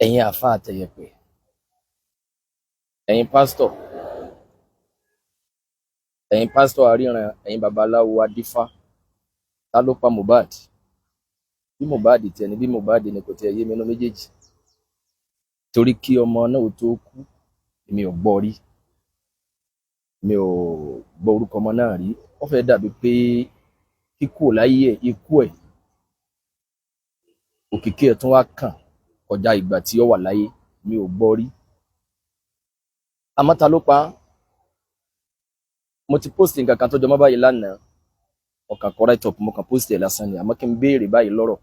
ẹ̀yin àfáà àtẹ̀yẹpẹ̀, ẹ̀yin pásítọ̀ aríran, ẹ̀yin babaláwo adífá, ta ló pa Mohbad? Bí Mohbad tiẹ̀ ni bí Mohbad ni kò tiẹ̀ yé mi inú méjèèjì, torí kí ọmọ náà ó tó kú mi ò gbọ́ rí, mi ò gbọ́ orúkọ ọmọ náà rí. Ó fẹ́ dàbí pé kíkú ò láyé ẹ̀, ikú ẹ̀, òkìkí ẹ̀ tún wá kàn kọjá ìgbà tí ó wà láyé, mi ò gbọ́ rí. Àmọ́ ta ló pa á? Mo ti post nǹkan kan tó jọ mọ́ báyìí lánàá, ọkàn kọ́ right up, mo kàn post ẹ̀ lásán ni, àmọ́ kí n béèrè báyìí lọ́rọ̀.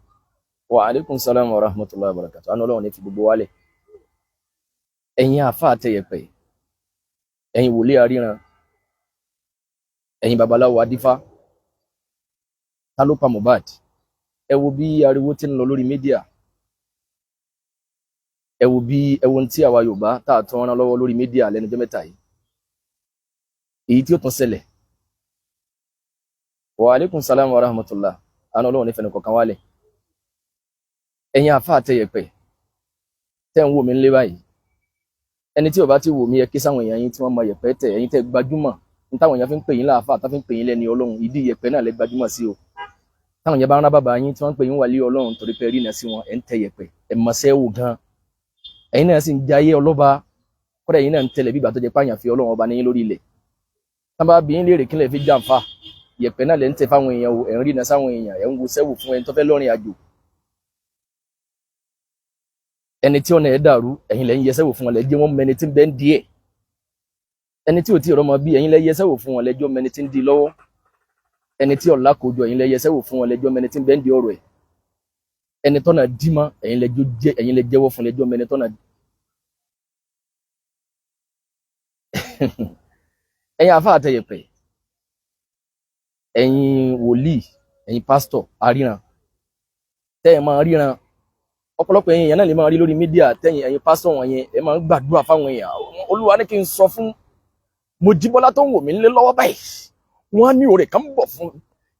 Wa alaikum salam wa rahmatullahi wa barakatuh. Àánú Ọlọ́run ní fi gbogbo wálẹ̀. Ẹ̀yin àfáà àtẹ̀yẹpẹ̀, ẹ̀yin wòlíì aríran, ẹ̀yin babaláwo adífá, ta ló pa Mohbad? Ẹ wo bí ariwo ti ń lọ lórí mídíà, ẹ wo ohun tí àwa Yorùbá tá a tún rán lọ́wọ́ lórí mídíà lẹ́nu ọjọ́ mẹ́ta yìí, èyí tí ó tún ṣẹlẹ̀. Wa alaikum salam wa rahmatullah. Àánú Ọlọ́run ní fẹnu kọ̀ọ̀kan wálẹ̀. Ẹ̀yin àfáà àtẹ̀yẹpẹ̀ tẹ́ ń wò mí nílé báyìí, ẹni tí ò bá ti wò mí ẹ ké sáwọn èèyàn yín tí wọ́n mọ yẹ̀pẹ̀ tẹ̀, ẹ̀yin tẹ́ gbajúmọ̀ ní táwọn èèyàn fi ń pè yín láàfáà, tá fi ń pè yín lẹ́ni Ọlọ́run, ìdí yẹ̀pẹ̀ náà lẹ gbajúmọ̀ sí o. Táwọn èèyàn bá rán bàbá yín tí wọ́n ń pè yín wàlí Ọlọ́run torí pé rí iná sí wọn, ẹ̀ ń tẹ yẹ̀pẹ̀, ẹ̀ mọ̀ṣẹ́ wò gan. Ẹ̀yin náà sì ń jayé ọlọ́ba, kódà ẹ̀yin náà ń tẹ̀lé bí ìgbà tó jẹ́ páyàn fi Ọlọ́run ọba ní yín lórí ilẹ̀. Tá bá bí yín léèrè kí lẹ fi jàǹfà, yẹ̀pẹ̀ náà lẹ ń tẹ fáwọn èèyàn o, ẹ̀ ń rí iná sáwọn èèyàn, ẹ̀ ń wo sẹ́wò fún ẹni tó fẹ́ lọ́rin àjò. Ẹni tí ọ̀nà ẹ̀ dàrú, ẹ̀yin lẹ ń yẹsẹ́ wò fún wọn, lẹ jẹ́ wọn mẹni tí ń bẹ ń di ẹ̀. Ẹni tí ò tí ì rọ́mọ bí, ẹ̀yin lẹ yẹsẹ́ wò fún wọn, lẹjọ́ mẹni tí ń di lọ́wọ́. Ẹni tí ọ̀la kojọ, ẹ̀yin lẹ yẹsẹ́ wò fún wọn, lẹjọ́ mẹni tí ń bẹ ń di ọ̀rọ̀ ẹ̀. Ẹni tọ́nà dímọ́, ẹ̀yin lẹ jẹ́wọ́ fún, lẹjọ́ mẹni tọ́nà. Ẹ̀yin àfáà àtẹ̀yẹpẹ̀, ẹ̀yin wòlíì, ẹ̀yin pásítọ̀ aríran, tẹ́ ẹ máa ríran, ọ̀pọ̀lọpọ̀ ẹ̀yin èèyàn náà lè máa rí lórí mídíà, tẹ́yin ẹ̀yin pásítọ̀ wọ̀nyẹn ẹ máa ń gbàdúrà fáwọn èèyàn. Olúwa ní kí n sọ fún Mojíbọ́lá tó ń wò mí nílé lọ́wọ́ báyìí, wọ́n á ní oore kan bọ̀ fún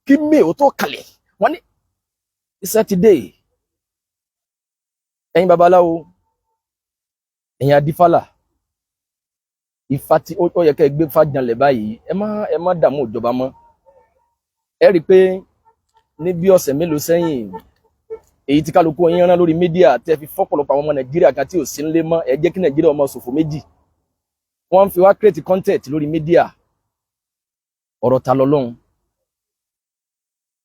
kí May ó tó kalẹ̀, wọ́n ní iṣẹ́ ti dé. Ẹ̀yin babaláwo, ẹ̀yin adífálà, Ifá tí ó yẹ kẹ́ ẹ gbé Ifá janlẹ̀ báyìí, ẹ má dààmú ìjọba mọ́. Ẹ rí i pé ní bí ọ̀sẹ̀ mélòó sẹ́yìn, èyí tí kálukú yín rán lórí mídíà tẹ́ fi fọ́pọ̀lọpọ̀ àwọn ọmọ Nàìjíríà kan tí ò sí nílé mọ́, ẹ jẹ́ kí Nàìjíríà ọmọ ṣòfò méjì. Wọ́n ń fi wá create content lórí mídíà, ọ̀rọ̀ ta lọ́lọ́run.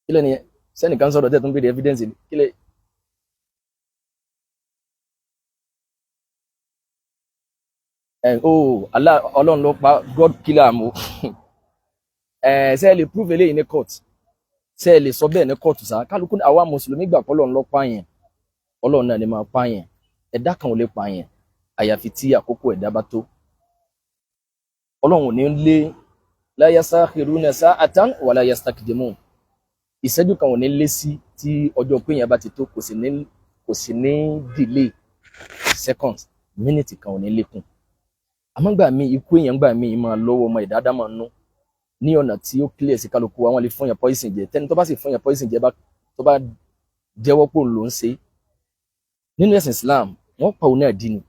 Kílẹ̀ nìyẹn, sẹ́nìkan sọ̀rọ̀ tẹ́ tún béèrè evidence ni, kílẹ̀. Allah Ọlọ́run ló pa, God killer am o. Ṣé ẹ lè prove eléyìí ní court? Ṣé ẹ lè sọ bẹ́ẹ̀ ní court sá? Kálukú àwa mùsùlùmí gbà pé Ọlọ́run ló pààyàn, Ọlọ́run náà ni máa pààyàn, ẹ̀dá kan ò lè pààyàn àyàfi tí àkókò ẹ̀dá bá tó. Ọlọ́run ò ní lé la yastakhiruna sa'atan wa la yastakdimun. Ìṣẹ́jú kan ò ní lé sí tí ọjọ́ pé yẹn bá ti tó, kò sì ní delay seconds, minute kan ò ní lékún. Àmọ́ gbà mí ikú èèyàn gbà mí máa lọ́wọ́ ọmọ ìdáadá máa nú ní ọ̀nà tí ó clear sí kálukú wa. Wọ́n lè fún yẹn poison jẹ, tẹ́ni tó bá sì fún yẹn poison jẹ tó bá jẹ́wọ́ pò ló ń ṣe nínú ẹ̀sìn Islam, wọ́n pa òun náà dì ní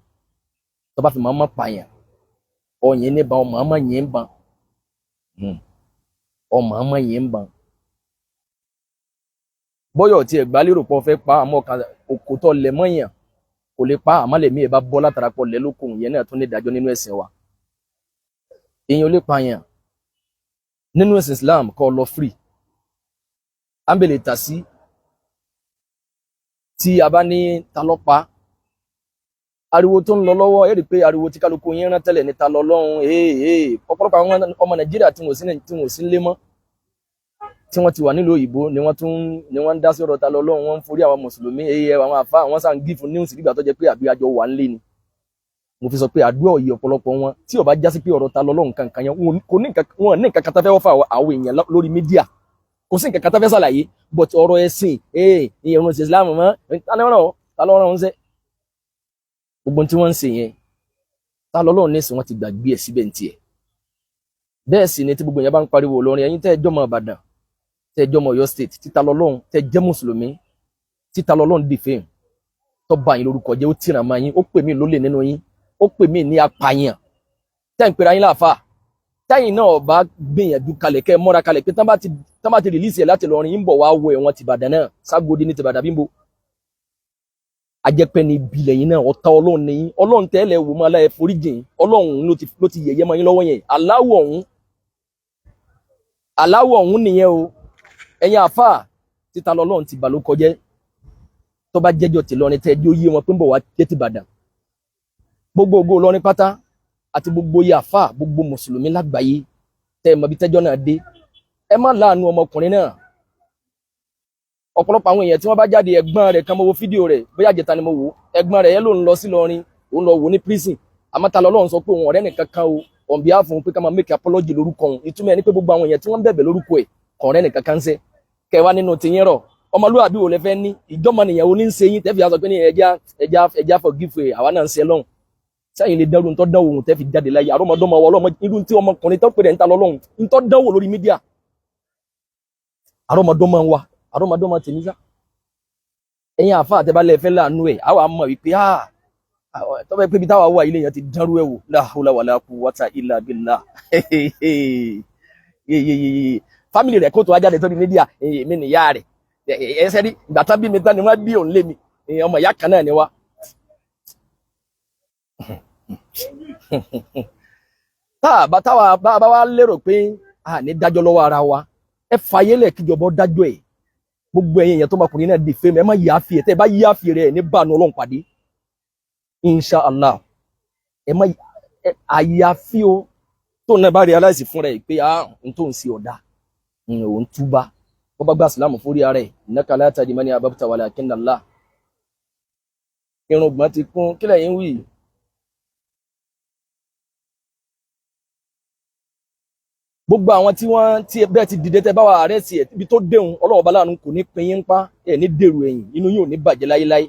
tó bá fi máa má pààyàn, ọ̀yìn níbà ọmọ àmọ́ yẹn ń ban, ọmọ àmọ́ yẹn ń ban. Bọ́yọ̀ tí ẹ̀gbá lérò pọ̀ fẹ́ pa àmọ́ òkò tó lẹ̀ mọ́yàn kò lè pa, àmọ́ lẹ̀mí ẹ̀ bá bọ́ látara pọ̀ lẹ́ lókun, yẹn náà tún ní ìdájọ́ nínú ẹ̀sìn wa. Èèyàn ò lè pààyàn nínú ẹ̀sìn Islam kọ́ lọ free. Ámbẹ̀lẹ̀ tà sí tí a bá ní Talopa, ariwo tó ń lọ lọ́wọ́, ẹ rí i pé ariwo tí kálukú yín rán tẹ́lẹ̀ ní ta lọ́lọ́run. Ọ̀pọ̀lọpọ̀ àwọn ọmọ Nàìjíríà tí wọ́n sí lé mọ́, tí wọ́n ti wà nílùú òyìnbó ni wọ́n ń dá sí ọ̀rọ̀ ta lọ́lọ́run, wọ́n ń forí àwọn mùsùlùmí, àwọn àfá, àwọn sáà ń gífù news nígbà tó jẹ́ pé àbí àjọ wà ńlé ni. Mo fi sọ pé àdúrà òye ọ̀pọ̀lọpọ̀ wọn tí ó bá já sí pé ọ̀rọ̀ ta lọ́lọ́run kankan yẹn, wọn ní nǹkan kan tá fẹ́ wọ́n fà àwọn èèyàn lórí mídíà, kò sí nǹkan kan tá fẹ́ ṣàlàyé, but ọ̀rọ̀ ẹ̀sìn ìyẹn ṣe Islam mọ́, ta lọ́rọ̀ ń sẹ́ gbogbo tí wọ́n ń ṣe yẹn, ta lọ́lọ́run ní ìsìn wọn ti gbàgbé ẹ̀ síbẹ̀ ní tiẹ̀. Bẹ́ẹ̀ sì ni tí gbogbo yẹn bá ń pariwo Ìlọrin, ẹ̀yin tẹ́ ẹ jọmọ Ìbàdàn, tẹ́ ẹ jọmọ Ọ̀yọ́ state, títa lọ́lọ́run tẹ́ jẹ́ mùsùlùmí, títa lọ́lọ́run defame, tó bá yín lórúkọ jẹ́ ó tìràn máa yín ó pè mí lólè nínú yín ó pè mí ní apààyàn tẹ́ ń pera yín láàfà tẹ́yìn náà bá gbìyànjú kalẹ̀ kẹ́ mọ́ra kalẹ̀ pé tán bá ti rìlíìsì ẹ̀ láti lọrin ń bọ̀ wá wọ ẹ̀wọ̀n tìbàdàn náà ságodi ní tìbàdàn bímbo ajẹ́pẹ́ ní ibilẹ̀ yín náà ọ̀tá ọlọ́run ní yín ọlọ́run tẹ́lẹ̀ wò máa láyẹ foríjìn ọlọ́run ló ti yẹ̀yẹ́ mọ́ yín lọ́wọ́ yẹn aláwọ̀ ọ̀hún nìyẹn o ẹ̀yin àfà títa lọ́lọ́run ti bà ló kọjẹ́ tó bá jẹ́jọ́ ti lọrin tẹ́ ẹjọ́ yé wọn pé ń bọ̀ wá dé tìbàdàn gbogbo ògo lọrin pátá àti gbogbo yàfà gbogbo mùsùlùmí lágbàáyé tẹ́ ẹ mọ̀ bí tẹ́jọ́ náà dé ẹ má láàánú ọmọkùnrin náà ọ̀pọ̀lọpọ̀ àwọn èèyàn tí wọ́n bá jáde ẹ̀gbọ́n rẹ̀ kan mo wo fídíò rẹ̀ bóyá jẹta ni mo wò ẹ̀gbọ́n rẹ̀ yẹn ló ń lọ sí lọrin ó ń lọ wò ní prison àmọ́ ta lọ́lọ́run sọ pé òun ọ̀rẹ́ nìkan kan o on behalf fún pé ká máa make apology lórúkọ òun ìtumọ̀ ẹni pé gbogbo àwọn èèyàn tí wọ́n ń bẹ̀bẹ̀ lórúkọ ẹ̀ kọ̀ọ̀rẹ́ nìkan kan ṣe kẹwàá nínú tìyín rọ̀ ọmọlúwàbí wo lẹ fẹ́ ní ìjọmọnìyàn wo ní ń ṣe yín tẹ́fì sọ pé ní ẹja forgive àwa náà ń ṣe lọ́hùn sẹ́yìn lè dánwò ntọ́ dánwò òun tẹ́fì jáde láyé àrọ́mọdọ́mọ ọlọ́mọ irú tí ọmọkùnrin tó pèrè ń ta lọ́lọ́hùn ntọ́ dánwò lórí mídíà àrọ́mọdọ́mọ tèmi sá ẹ̀yin àfa àtẹ́bálẹ̀ fẹ́ láàánú ẹ̀ àwa mọ̀ wípé tọ́pẹ́ pé ibi táwa wà ilé yẹn ti dánrú ẹ̀ wò la hawla wala quwwata illa billah fámìlì rẹ̀ kó tó wá jáde tó ní mídíà èmi nìyá rẹ̀ ẹsẹ̀ rí ìgbà tán bí mi tán ni wọ́n bí òun lé mi ọmọ ìyá kan náà ni wá. táwa bá wá lérò pé a ní dájọ́ lọ́wọ́ ara wa ẹ fàyẹ́lẹ̀ kíjọba dájọ́ ẹ̀ gbogbo ẹ̀yin èèyàn tó máa kùnrin náà dè fẹ́ mi ẹ má yá fi ẹ̀ tẹ́ ẹ bá yá fi rẹ̀ ẹ̀ ní bánu ọlọ́run pàdé insha allah ẹ má àyàfi o tó náà bá realize fún rẹ̀ pé n tó ń ṣe ọ̀dà òun túbá wọ́n bá gbà sílámù fórí ara ẹ̀ innaka la tahdi man ahbabta walakinna Allah irùngbọ̀n ti kún kílẹ̀ yín wí. gbogbo àwọn tí wọ́n tí bẹ́ẹ̀ ti dìde tẹ́ bá wà ààrẹ sí ẹ̀ ibi tó déhùn ọlọ́wọ́ bá láàánú kò ní pin yín pa ẹ̀ ní dèrò ẹ̀yìn inú yín ò ní bàjẹ́ láyéláyé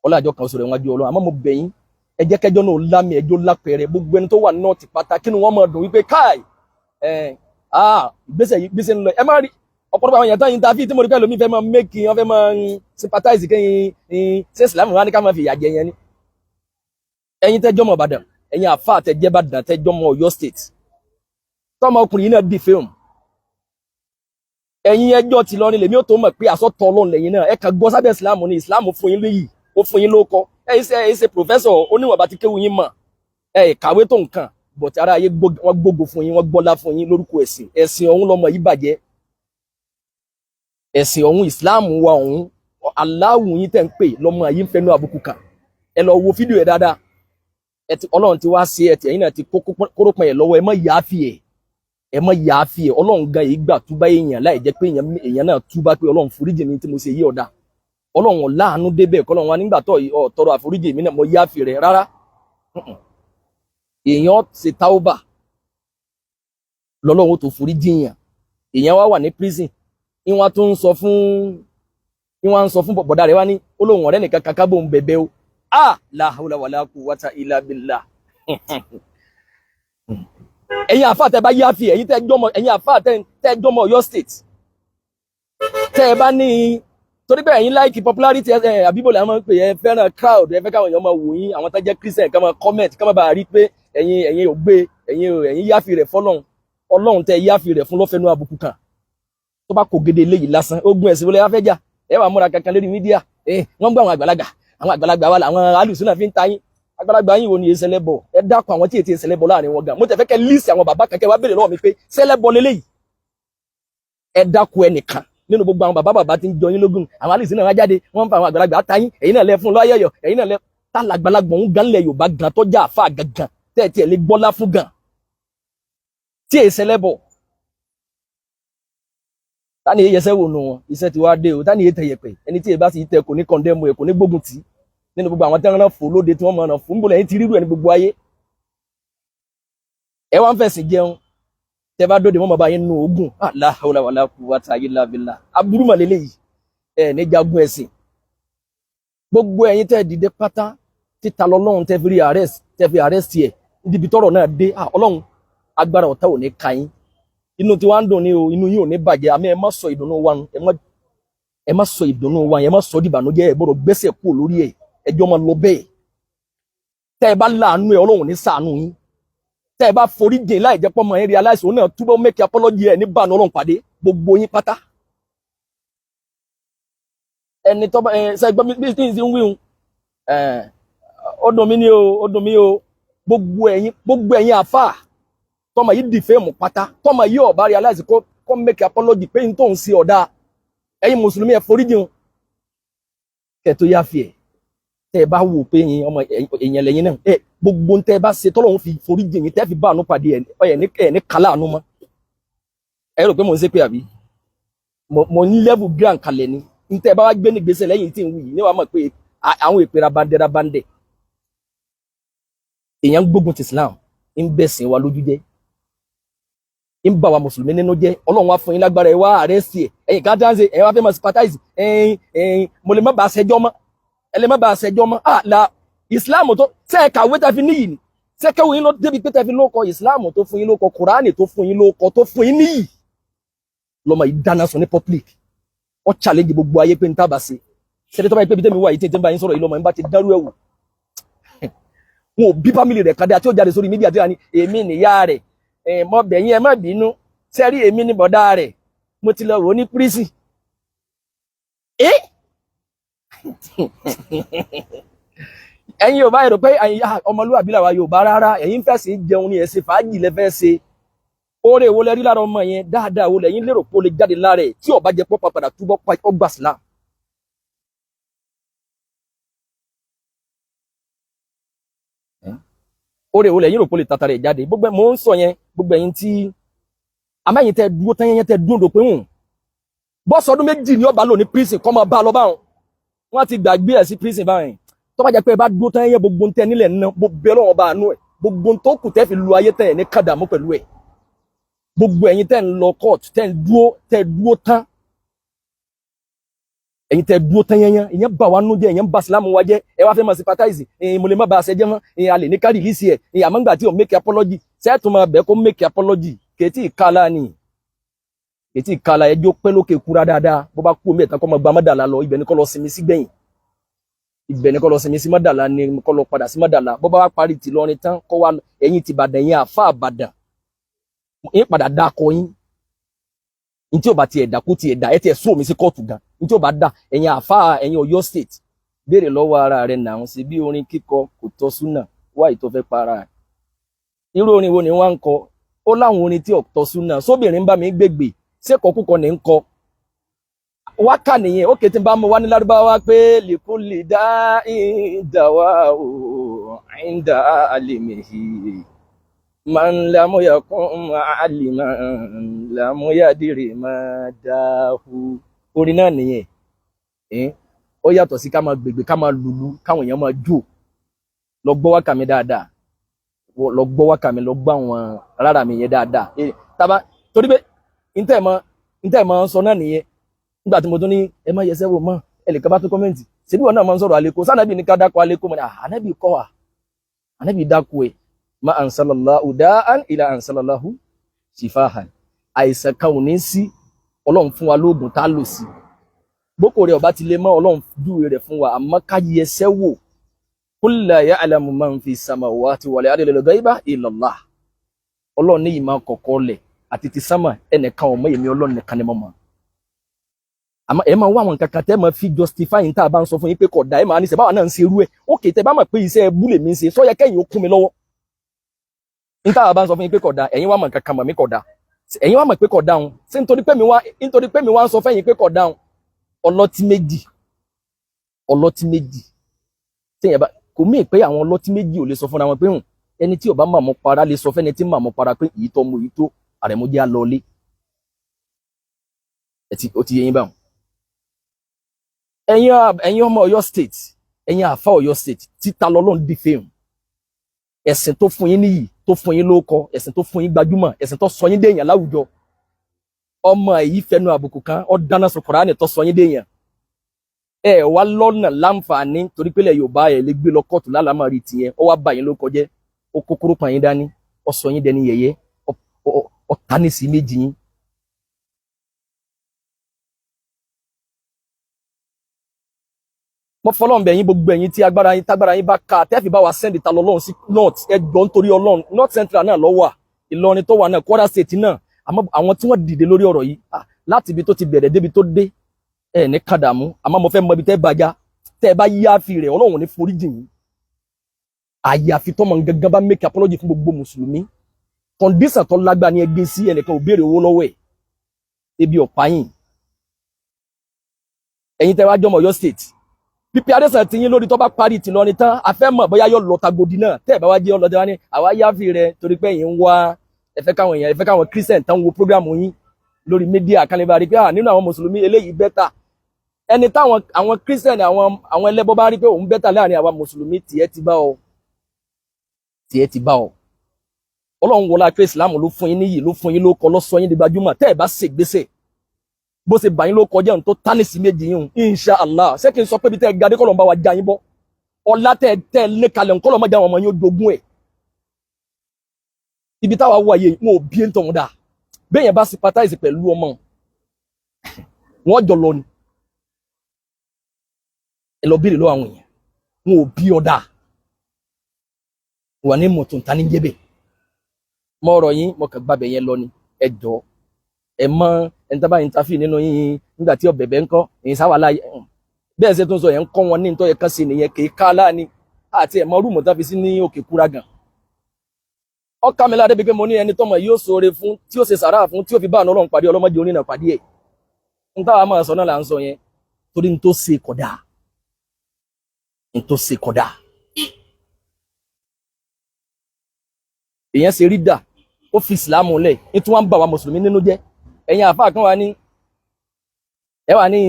ọlọ́àjọ kan sọ̀rọ̀ ìwájú ọlọ́run àmọ́ mo bẹ̀ yín ẹ jẹ́ kẹjọ́ náà lámì ẹjọ́ lápẹ̀rẹ̀ gbogbo ẹni tó wà náà ti pátá kí ni wọ́n máa dùn wípé káì ìgbésẹ̀ ń lọ ẹ má rí ọ̀pọ̀lọpọ̀ àwọn èèyàn tán yín tàbí tí mo rí pẹ́ lómi fẹ́ máa make wọn fẹ́ máa sympathize kẹ́yìn ṣé Islam wà ní ká máa fi ìyà jẹ yẹn ni ẹ̀yin tẹ́jọ́ mọ̀ Ìbàdàn ẹ̀yin àfa àtẹ̀jẹ́ Ìbàdàn tẹ́jọ́ mọ̀ Ọ̀yọ́ state tọ́mọ ọkùnrin yìí náà di fíìmù ẹ̀yin ẹjọ́ ti lọrin lèmi ò tó mọ̀ pé àsọtọ̀ Ọlọ́run lẹ́yìn náà ẹ kàn gbọ́ sábẹ́ Islam ní Islam fún yín léyìí ó fún yín lóko ẹ ṣe professor oníwọ̀n bá ti kéwu yín mọ̀ ẹ kàwé tó nǹkan but ara ayé wọ́n gbógo fún yín wọ́n gbọ́lá fún yín lórúkọ ẹ̀sìn ọ̀hún lọ́mọ yìí bàjẹ́ ẹ̀sìn ọ̀hún Islam wa ọ̀hún Allahu yín tẹ̀ ń pè lọ́mọ yìí ń fẹnu àbùkù kan ẹ lọ wo fídíò ẹ dáadáa Ọlọ́run ti wá sí ẹ ẹ̀yin náà ti kórópọ̀ ẹ lọ́wọ́ ẹ má yááfì ẹ Ọlọ́run gan yìí gbà túbá èèyàn láì jẹ́ pé èèyàn náà túbá pé Ọlọ́run foríjì mi tí mo ṣe yí ọ̀dà Ọlọ́run láàánú débẹ̀ kọ́lọ́run wa nígbà tó tọrọ àforíjì mi náà mo yááfì rẹ̀ rárá èèyàn ṣe táwọ́bà lọ́lọ́run tó foríjì yàn èèyàn wá wà ní prison ìwọ̀n tó ń sọ fún bọ̀dá rẹ̀ wá ní olóhùn ọ̀rẹ́ nìkan kankan bó ń bẹ̀bẹ̀ o la hawla wala quwwata illa billah ẹ̀yin àfáà tẹ́ bá yááfì ẹ̀yin àfáà tẹ́ jọmọ Ọ̀yọ́ state tẹ́ ẹ bá ní torí pé ẹ̀yin like popularity àbíbò làwọn máa ń pè ẹ fẹ́ràn crowd ẹ fẹ́ káwọn èèyàn máa wò yín àwọn tó jẹ́ Christian ká máa comment ká máa bá rí pé ẹ̀yin ò gbé ẹ̀yin yááfì rẹ̀ fọ́lọ́run Ọlọ́run tẹ́ yááfì rẹ̀ fún lọ́fẹ̀ẹ́nu àbùkù kan tó bá kò gédé eléyìí lásán ogun ẹ̀sìn wọlé afẹ́jà ẹ wà múra kankan lórí mídíà wọ́n gbọ́ àwọn àgbàlagbà wa làwọn alùsùnà fi ń ta yín àgbàlagbà yín wo ni ìṣẹlẹbọ ẹ dákun àwọn tí ètè ìṣẹlẹbọ láàrin wọn gan mo tẹ fẹ́ kẹ́ líìsì àwọn bàbá kankan wá béèrè lọ́wọ́ mi pé ṣẹlẹbọ lélẹyìí ẹ dákun ẹnìkan nínú gbogbo àwọn bàbá tí ń jọ yín lógún àwọn alùsùnà wá jáde wọ́n ń fa àwọn àgbàlagbà ta yín ẹ̀yin náà lẹ fún lọ́yẹ̀yọ̀ ẹ̀yin náà lẹ tá làgbàlagbà ń gan lẹ Yorùbá gan tọ́jà àfa gangan tẹ́ẹ̀tì ẹ̀ lè gbọ́lá fún gan tí ìṣẹlẹbọ tani yẹsẹ wo nu wọn iṣẹ́ ti wá dé o tani yẹ tẹyẹpẹ ẹni tí ẹ bá sì tẹ kò ní kọndẹmù ẹ kò ní gbógun tì nínú gbogbo àwọn tẹ́ran fò lóde tí wọ́n mọ̀ ọ̀nà fún ń bò lẹ́yìn tí rírú ẹ̀ ní gbogbo ayé ẹ wá ń fẹ̀sìn jẹun tẹ bá dóde wọ́n máa bá yín nínú ogun la hawla wala quwwata illa billah aburú mà lélẹ́yìí ẹ ní jagun ẹ̀sìn gbogbo ẹ̀yin tẹ́ dìde pátá títa lọ́lọ́run tẹ́ fi arrest ẹ̀ níbi tọ́rọ̀ náà dé Ọlọ́run agbára ọ̀tá ò ní ka yín inú tí wàá ń dùn ní o inú yín ò ní bàjẹ́ àmì ẹ má sọ ìdùnnú wa ẹ má sọ ìdùnnú wa ẹ má sọ dìbànújẹ́ ẹ gbọ́dọ̀ gbẹ́sẹ̀ kúrò lórí ẹ̀ ẹjọ́ máa lọ bẹ́ẹ̀ tẹ́ ẹ bá láàánú ẹ Ọlọ́run ní ṣàánú yín tẹ́ ẹ bá forí jìn láì jẹ́ pọ́mọ yín realize òun náà túbọ̀ make apology ẹ̀ ní bàánú Ọlọ́run pàdé gbogbo yín pátá ẹni tó bá ṣẹgbọ́n bí tí ń sin wíhun ó dùn mí o gbogbo ẹ̀yin àfáà tọ́mọ yìí dìfẹ́mù pátá tọ́mọ yìí ọ̀bá realize kó make apology pé n tó ń ṣe ọ̀dà ẹ̀yin mùsùlùmí ẹ forí jìn kẹ́ tó yá fi ẹ̀ tẹ́ ẹ bá wò pé ọmọ èèyàn lẹ́yìn náà gbogbo tẹ́ ẹ bá ṣe tọ́lọ́run fi forí jìn yín tẹ́ fi bá àánú pàdé ẹ̀ ní kálá àánú mọ́ ẹ rò pé mò ń ṣe pé àbí mo ní level grand kalẹ̀ ni ntẹ́ ẹ bá wá gbé ní gbèsè lẹ́yìn tí ń wù yìí ní wàá mọ̀ pé àwọn èpè rabandẹ èèyàn gbógun ti Islam ń bẹ̀sìn wa lójú jẹ́ ń bá wa mùsùlùmí nínú jẹ́ Ọlọ́run wá fún yín lágbára ẹ wá àrẹ́sì ẹ̀yin ká dáńsẹ̀ ẹ̀yin wá fẹ́ máa sympathize mo lè má bàa ṣẹjọ́ mọ́ ẹ lè má bàa ṣẹjọ́ mọ́ la Islam tó ṣe é kàwé tẹ́ fi níyì ni ṣé kéwù yín ló débi pé tẹ́ fi lóko Islam tó fún yín lóko Kùránì tó fún yín lóko tó fún yín níyì lọ́mọ yìí dáná sọ ní public ó challenge gbogbo ayé pé n tábà sí ṣẹ́ni tó bá yẹ pé bí tẹ́mi wà yìí tí ń bá yín sọ̀rọ̀ yìí lọ́mọ yín bá ti dárú ẹ̀wù wọn ò bí family rẹ̀ kadà tí ó jáde sórí mídíà tí wà ní èmi nìyá rẹ̀ mọ bẹ̀yìn ẹ má bínú sẹ́rí èmi ní bọ̀dá rẹ̀ mo ti lọ rò ó ní prison ẹ̀yin ò bá rò pé ọmọlúwàbí làwa Yorùbá rárá ẹ̀yin fẹ́ sí jẹun ni ẹ̀ ṣe fàájì lẹ́fẹ́ ṣe oore wo lẹ rí lára ọmọ yẹn dáadáa wo lẹ́yìn lérò pé ó lè jáde lára ẹ̀ tí ó bá jẹ pọ́ padà túbọ̀ ọgbà sílá oore wo lẹ́yìn rò pé ó lè tata rẹ̀ jáde gbogbo mo ń sọ yẹn gbogbo ẹ̀yin tí amáyìn tẹ dúró tán yẹn tẹ dúró pé bọ́ọ̀sì ọdún méjì ni ó bá lò ní prison kọ́ máa bá lọ báwọn wọ́n ti gbàgbé ẹ̀ sí prison báyìí tó bá jẹ́ pé ẹ bá dúró tán yẹn gbogbo ń tẹ nílẹ̀ náà gbogbo Ọlọ́run bá àánú ẹ̀ gbogbo tó kù tẹ́ fi lu ayé tẹ̀ ní kàdàmú pẹ̀lú ẹ̀ gbogbo ẹ̀yin tẹ́ ń lọ court tẹ́ dúró tán ẹ̀yin tẹ́ dúró tán yẹn ìyẹn bá wa nú jẹ́ ìyẹn bá Islam wa jẹ́ ẹ wá fẹ́ máa sympathize mo lè má ba àṣẹ jẹ́ mọ́ a lè ní ká release ẹ̀ àmọ́ ńgbà tí ò make apology sẹ́ẹ̀tún máa bẹ̀ kó make apology kètì ìkálá ni kètì ìkálá ẹjọ́ pẹ́ lókè kúra dáadáa bó bá kú omi ẹ̀tàn kọ́ máa gba mọ́dàlá lọ ibẹ̀ ni kọ́ lọ sinmi sí gbẹ̀yìn ibẹ̀ ni kọ́ lọ sinmi sí mọ́dàlá ni kọ́ lọ padà sí mọ́dàlá bó bá wá parí ti lọrin tán kọ́ wá ẹ̀yin ti Ìbàdàn ẹ̀yin àfa Ìbàdàn yín padà dákọ yín ní tí ò bá tiẹ̀ dà kó tiẹ̀ dà ẹ tiẹ̀ sóò mi sí kóòtù gan ní tí ò bá dà ẹ̀yin àfa ẹ̀yin Ọ̀yọ́ state béèrè lọ́wọ́ ara rẹ̀ náà sí bí orin kíkọ kò tọ́ súnà wáyé tó fẹ́ para ẹ̀ irú orin wo ni wọ́n ń kọ ó láwọn orin tí ò tọ́ súnà sóbìnrin bá mi gbègbè sẹ́kọ̀ọ́ kúkọ ní ń kọ wákà nìyẹn ó kété bá mo wá ní lárúbáwá pé lìkún lè dá ìdáwà ò ìdá àlèmèhì man lamu yakun aliman lamu yadiri ma dahu orin náà nìyẹn ó yàtọ̀ sí ká máa gbègbè ká máa lùlù káwọn èèyàn máa jó lọ gbọ́ wákà mi dáadáa lọ gbọ́ wákà mi lọ gbọ́ àwọn rárá mi yẹn dáadáa tábà torí pé ntẹ́ mọ́ sọ náà nìyẹn nígbà tí mo tún ní ẹ má yẹsẹ́ wò mọ́ ẹ lè ká bá tó kọ́mẹ́ǹtì ṣebí wọn náà máa ń sọ̀rọ̀ àlékò sànàbì ní ká dákọ̀ àlékò mọ́ ànábì kọ́ wa ànábì dákọ̀ ẹ̀ ma ansalallahu da'an ila ansalallahu shifahan àìsàn kan ò ní sí Ọlọ́run fún wa lóògùn tá lò sí boko rẹ̀ ọba ti lè mọ́ Ọlọ́run dúwe rẹ̀ fún wa àmọ́ ká yẹsẹ́ wò qul la ya'lamu man fi samawati wal ardi al-ghayba illa Allah Ọlọ́run ní ìmọ̀ kọ̀kọ̀ lẹ̀ àti ti sámà ẹnìkan ọmọ èmi Ọlọ́run nìkan ni mo mọ̀ àmọ́ ẹ máa wá àwọn nǹkan kan tẹ́ máa fi justify yín tá a bá ń sọ fún yín pé kódà ẹ máa ní sẹ́ báwa náà ń ṣe irú ẹ̀ ókè tẹ́ bá mọ̀ pé iṣẹ́ ẹbú lèmi ń ṣe sọ yẹ kẹ́yìn ó kún mi lọ́wọ́ níta bá ń sọ fún yín pé kódà ẹ̀yin wá mọ̀ nǹkan kan mọ̀ mí kódà ẹ̀yin wá mọ̀ pé kódà òun ṣé nítorí pé mi wá ń sọ fẹ́yìn pé kódà òun ọlọ́tí méjì téèyàn bá kò mí pé àwọn ọlọ́tí méjì ò lè sọ fúnra wọn pé ẹni tí ò bá mọ̀ para lè sọ fẹ́ni tí mọ̀ para pé èyí tó mú èyí tó àrẹ̀mọ́jẹ́ á lọlé ó ti yẹ yín báwọn ẹ̀yin ọmọ Ọ̀yọ́ state ẹ̀yin àfa Ọ̀yọ́ state títa lọ́lọ́run dì fẹ́hùn ẹ̀sìn tó fún yín níyì tó fún yín lóko ẹ̀sìn tó fún yín gbajúmọ̀ ẹ̀sìn tó sọ yín déèyàn láwùjọ ọmọ èyí fẹnu àbùkù kan ó dáná sọ Kùránì tó sọ yín déèyàn ẹ wá lọ́nà láǹfààní torí pé ilẹ̀ Yorùbá ẹ̀ lè gbé lọ kóòtù lálàmárì tìyẹn ó wá bá yín lóko jẹ́ ó kókóró pa yín dání ó sọ yín dẹni yẹ̀yẹ́ ó tánìsí méjì yín mo fọlọ́n bẹ̀ yín gbogbo ẹ̀yin tí agbára yín tágbára yín bá ka tẹ́ fi bá wa send ta lọ́lọ́run sí north ẹjọ́ nítorí ọlọ́run north central náà ló wà Ìlọrin tó wà náà Kwara state náà àmọ́ àwọn tí wọ́n dìde lórí ọ̀rọ̀ yìí láti ibi tó ti bẹ̀rẹ̀ débi tó dé ẹ̀ ní kàdàmú àmọ́ mo fẹ́ mọ ibi tẹ́ bàjá tẹ́ bá yáfi rẹ̀ ọlọ́run ní foríjì yín àyàfi tọ́mọ gangan bá make apology fún gbogbo mùsùlùmí condition tó lágbá ni ẹgbẹ́ sí ẹnìkan ò béèrè owó lọ́wọ́ ẹ̀ ebi ọ̀pá yín ẹ̀yin tẹ́ wá jọmọ Ọ̀yọ́ state preparation ti yín lórí tó bá parí ti Ìlọrin tán a fẹ́ mọ̀ bóyá yóò lọ Tagodi náà tẹ́ ẹ̀ bá wá jẹ́ ọlọ́dẹ wá ní àwa yáfi rẹ̀ torí pé ẹ̀yin ń wá ẹ fẹ́ káwọn Christian tán wo program yín lórí media kanlẹ̀ rí pé nínú àwọn mùsùlùmí eléyìí bẹ́tà ẹni táwọn àwọn Christian àwọn ẹlẹ́bọ bá rí pé òun bẹ́tà láàrin àwọn mùsùlùmí tiẹ̀ ti bá ọ Ọlọ́run wọlá pé Islam ló fún yín níyì ló fún yín ló kọ ló sọ yín di gbajúmọ̀ tẹ́ ẹ̀ bá ṣègbésẹ̀ bó ṣe bá yín ló kọjá ohun tó tánìsí méjì yín inshallah ṣé kí n sọ pé bí tẹ́ ẹ gadé kọ́ lọ́n bá wa já yín bọ́ ọlá tẹ́ ẹ lé kalẹ̀ ń kọ́ lọ́n mọ́ já wọn ọmọ yín ó jogún ẹ̀ ibi táwa wà yìí wọn ò bí ń tọ̀hún dà bẹ́ẹ̀ yẹn bá sympathize pẹ̀lú ọmọ wọn jọ lọ ni ẹ lọ bèrè lọ́wọ́ àwọn èèyàn wọn ò bí ọ̀dà wà ní mọ̀tò ń ta ní jẹ́bẹ̀ mọ ọ̀rọ̀ yín mo kàn gbàbẹ̀ yẹn lọ ni ẹ jọ ẹ mọ ẹni tá bá interview nínú yín nígbà tí ọbẹ̀ bẹ́ ń kọ́ èyí sáwà láyé bẹ́ẹ̀ ṣe tó ń sọ yẹn ń kọ́ wọn ní nítorí kan sí nìyẹn kì í ká láàní àti ẹ̀mọ́ rúùmù tá fi sí ní òkè kúra gan ọkà mi ládé bí pé mo ní ẹni tọmọ yóò ṣoore fún tí ó ṣe sàrà fún tí ó fi bá àná Ọlọ́run pàdé ọlọ́mọdé onínà pàdé ẹ̀ ń táwa máa sọ náà là ń sọ yẹn torí ní tó ṣe kódà ní tó ṣe kódà èèyàn ṣe rí dà ó fi ìsìlámù lẹ̀ ní tí wọ́n ń bà wá mùsùlùmí nínú jẹ́ ẹ̀yin àfáà kan wà ní ẹ wà ní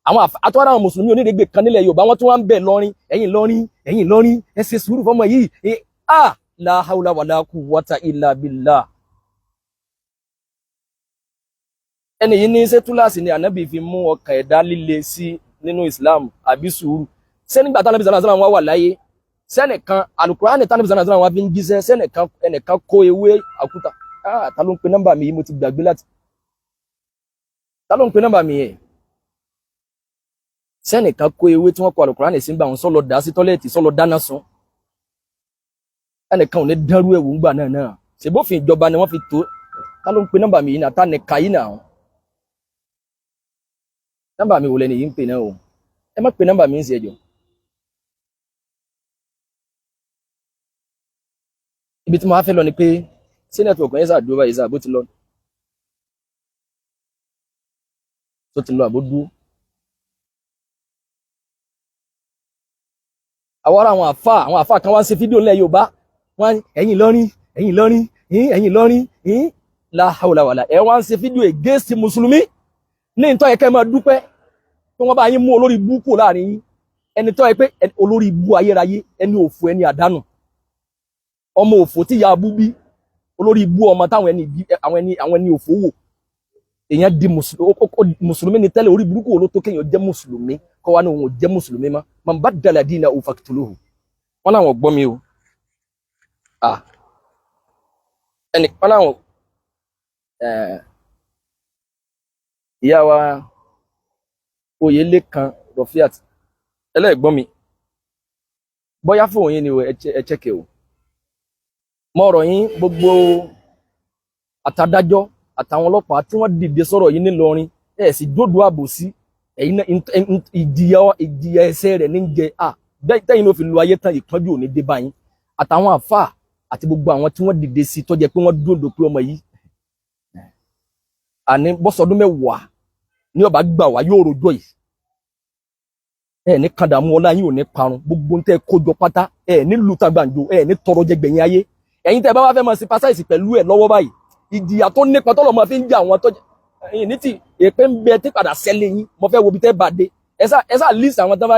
àwọn àtọ́wárá àwọn mùsùlùmí onídégbè kan nílẹ̀ Yorùbá wọ́n tún wá ń bẹ̀ lọ́rin ẹ̀yin lọ́rin ẹ ṣe sùúrù fọmọ yìí la hawla wala quwwata illa billah ẹni yìí ní sẹ́túláàsì ni ànábì fi mú ọkàn ẹ̀dá líle sí nínú Islam àbí sùúrù sẹ́nìgbà tánàbí sàlàsàlà wọn wà láyé sẹ́nìkan alukurani tánàbí sàlàsàlà wọn fi ń jíṣẹ́ sẹ́nìkan ẹnìkan kó ewé àkúta ta ló ń pe nọ́mbà mi yìí mo ti gbàgbé láti ta ló ń pe nọ́mbà mi yẹn sẹ́nìkan kó ewé tí wọ́n kọ alukurani sí ń gbà wọn sọ́lọ dá sí tọ́lẹ̀tì sọ́lọ dáná sun ẹnìkan ò ní dánrú ẹ̀wù ńgbà náà ṣèbófin ìjọba ni wọ́n fi tó ta ló ń pe nọ́mbà mi yìí náà ta ní kàyí náà nọ́mbà mi wò lẹ́ni yìí ń pè náà o ẹ má pe nọ́mbà mi ń ṣe ẹjọ́ ibi tí mo wá fẹ́ lọ ni pé sí nẹ́tíwọ̀kì yẹn sàdúró báyìí sáà bó ti lọ tó ti lọ àbó dúró àwọn àfáà kan wá ń ṣe fídíò ńlẹ̀ Yorùbá wọ́n ẹ̀yin Ìlọrin la hawla wala ẹ wá ń ṣe fídíò against mùsùlùmí ní ìtọ́ ẹ̀kẹ́ máa dúpẹ́ tí wọ́n bá yín mú olórí ibú kò láàrin yín ẹni tọ́ ẹ pé olórí ibú ayérayé ẹni òfò ẹni àdánù ọmọ òfò tí ya abú bí olórí ibú ọmọ táwọn ẹni òfò wò èèyàn di mùsùlùmí ni tẹ́lẹ̀ orí burúkú wo ló tó kéèyàn jẹ́ mùsùlùmí kọ́ wa ní òun ò jẹ́ mùsùlùmí mọ́ man baddala dinahu faqtuluhu wọ́n láwọn gbọ́ mi o wọ́n láwọn ìyá wa Oyèlékan Rọfíàt ẹlẹ́gbọ́n mi bóyá fóun yín ni ẹ chẹ́kẹ̀ o mọ́ ọ̀rọ̀ yín gbogbo àtàdájọ́ àtàwọn ọlọ́pàá tí wọ́n dìde sọ̀rọ̀ yìí nílọrin ẹ̀ sì dódò ààbò sí ẹ̀yin ìjìyà ẹsẹ̀ rẹ̀ ní jẹ tẹ́yìn ló fi lu ayé tán ìpọ́njú òní dé báyìí àtàwọn àfáà àti gbogbo àwọn tí wọ́n dìde sí tó jẹ́ pé wọ́n dódò pé ọmọ yìí àní bọ́sọdún mẹ́wàá ní ọba gbà wá yóò rojọ́ yìí ẹ̀ ní kàdàmú ọlá yín ò ní parun gbogbo ń tẹ́ kójọ pátá ẹ̀ ní lùtàgbàǹjo ẹ̀ ní tọrọ jẹ gbẹ̀yìn ayé ẹ̀yin tẹ́ bá wá fẹ́ máa sympathize pẹ̀lú ẹ̀ lọ́wọ́ báyìí ìjìyà tó nípa tọ́lọ̀ máa fi ń jẹ àwọn tọ́jà ní ti èpè ń bẹ tí padà sẹ́lẹ̀ yín mo fẹ́ wo bí tẹ́ bá dé ẹ sá list àwọn tán bá